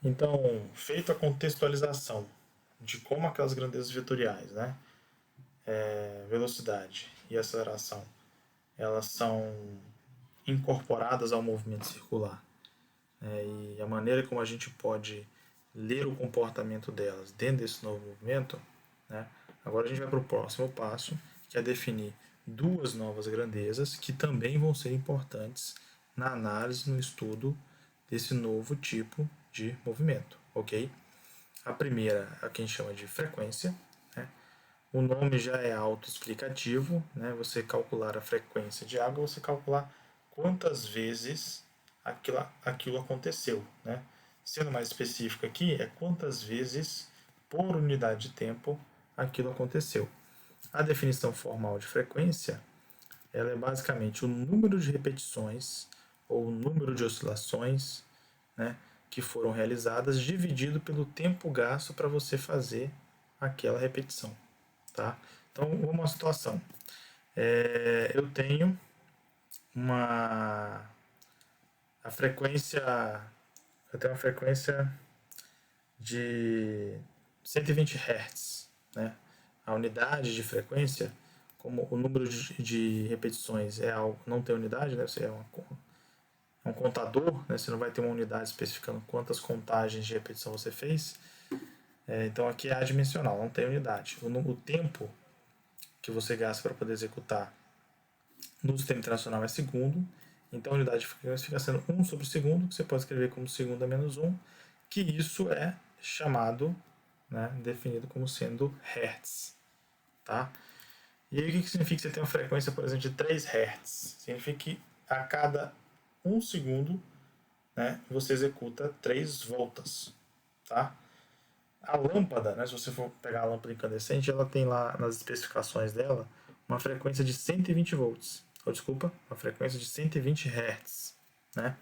Então, feita a contextualização de como aquelas grandezas vetoriais, né, velocidade e aceleração, elas são incorporadas ao movimento circular, e a maneira como a gente pode ler o comportamento delas dentro desse novo movimento, né, agora a gente vai para o próximo passo, que é definir duas novas grandezas que também vão ser importantes na análise, no estudo desse novo tipo de movimento, ok? A primeira é a que a gente chama de frequência, né? O nome já é autoexplicativo, né? Você calcular a frequência de água, você calcular quantas vezes aquilo aconteceu, né? Sendo mais específico aqui, é quantas vezes por unidade de tempo aquilo aconteceu. A definição formal de frequência, ela é basicamente o número de repetições ou o número de oscilações, né, que foram realizadas dividido pelo tempo gasto para você fazer aquela repetição, tá? Então, uma situação. Eu tenho uma a frequência eu tenho uma frequência de 120 Hz, né? A unidade de frequência, como o número de repetições é algo, não tem unidade, né? Você é um contador, né? Você não vai ter uma unidade especificando quantas contagens de repetição você fez. Então aqui é adimensional, não tem unidade. O tempo que você gasta para poder executar no sistema internacional é segundo, então a unidade de frequência fica sendo 1 sobre segundo, que você pode escrever como segundo a menos 1, que isso é chamado, né, definido como sendo Hertz. Tá? E aí o que significa que você tem uma frequência, por exemplo, de 3 Hz? Significa que a cada 1 segundo, né, você executa 3 voltas. Tá? A lâmpada, né, se você for pegar a lâmpada incandescente, ela tem lá nas especificações dela uma frequência de 120 volts. Ou, desculpa, uma frequência de 120 Hz. Né?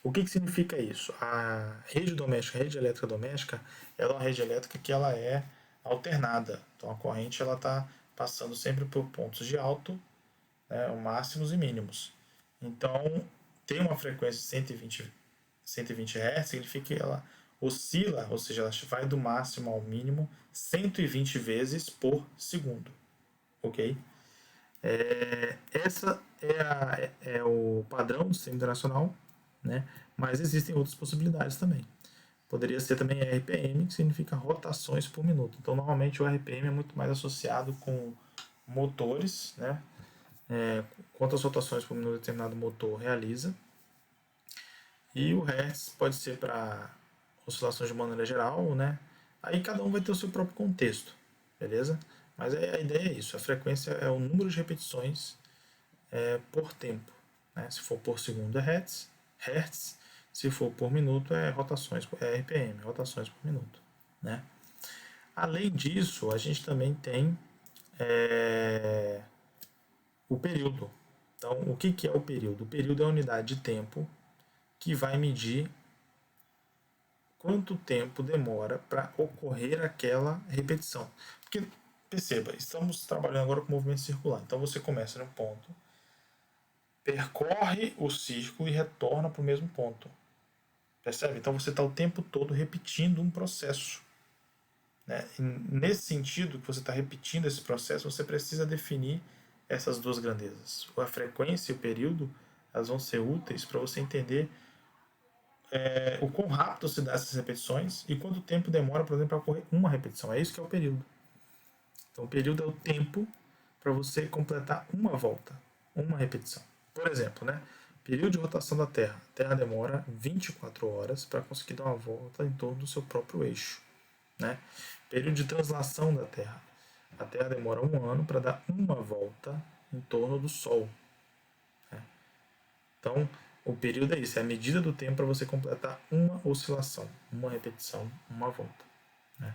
O que significa isso? A rede doméstica, a rede elétrica doméstica, ela é uma rede elétrica que ela é alternada. Então a corrente ela está passando sempre por pontos de alto, né, máximos e mínimos. Então tem uma frequência de 120 Hz, significa que ela oscila, ou seja, ela vai do máximo ao mínimo 120 vezes por segundo. Ok? Essa é o padrão do sistema internacional, né? Mas existem outras possibilidades também. Poderia ser também RPM, que significa rotações por minuto. Então, normalmente o RPM é muito mais associado com motores, né? Quantas rotações por minuto determinado motor realiza. E o Hertz pode ser para oscilações de maneira geral, né? Aí cada um vai ter o seu próprio contexto, beleza? Mas a ideia é isso, a frequência é o número de repetições por tempo. Né? Se for por segundo é Hertz, se for por minuto é rotações, é RPM, rotações por minuto. Né? Além disso, a gente também tem o período. Então, o que é o período? O período é a unidade de tempo que vai medir quanto tempo demora para ocorrer aquela repetição. Porque, perceba, estamos trabalhando agora com movimento circular. Então, você começa num ponto, percorre o círculo e retorna para o mesmo ponto. Percebe? Então você está o tempo todo repetindo um processo. Né? E nesse sentido que você está repetindo esse processo, você precisa definir essas duas grandezas. A frequência e o período, elas vão ser úteis para você entender o quão rápido se dá essas repetições e quanto tempo demora, por exemplo, para ocorrer uma repetição. É isso que é o período. Então o período é o tempo para você completar uma volta, uma repetição. Por exemplo, né? Período de rotação da Terra. A Terra demora 24 horas para conseguir dar uma volta em torno do seu próprio eixo. Né? Período de translação da Terra. A Terra demora 1 ano para dar uma volta em torno do Sol. Né? Então, o período é isso, é a medida do tempo para você completar uma oscilação, uma repetição, uma volta. Né?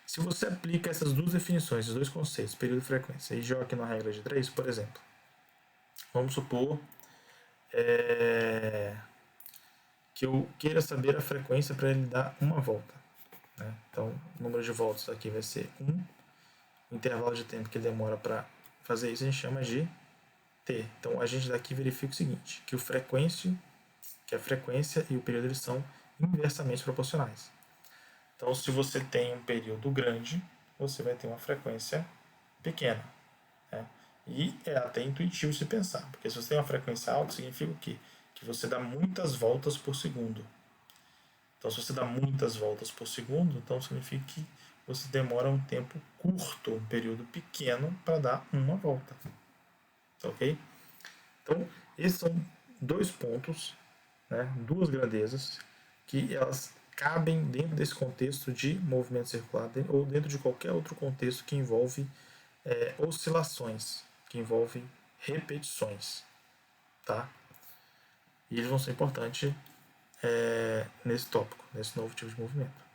Se você aplica essas duas definições, esses dois conceitos, período e frequência, e joga aqui na regra de 3, por exemplo, vamos supor que eu queira saber a frequência para ele dar uma volta. Né? Então, o número de voltas aqui vai ser 1. O intervalo de tempo que ele demora para fazer isso a gente chama de T. Então, a gente daqui verifica o seguinte, que a frequência e o período eles são inversamente proporcionais. Então, se você tem um período grande, você vai ter uma frequência pequena. Né? E é até intuitivo se pensar, porque se você tem uma frequência alta, significa o quê? Que você dá muitas voltas por segundo. Então, se você dá muitas voltas por segundo, então significa que você demora um tempo curto, um período pequeno, para dar uma volta. Ok? Então, esses são dois pontos, né, duas grandezas, que elas cabem dentro desse contexto de movimento circular ou dentro de qualquer outro contexto que envolve oscilações, que envolve repetições. Tá? E eles vão ser importantes nesse tópico, nesse novo tipo de movimento.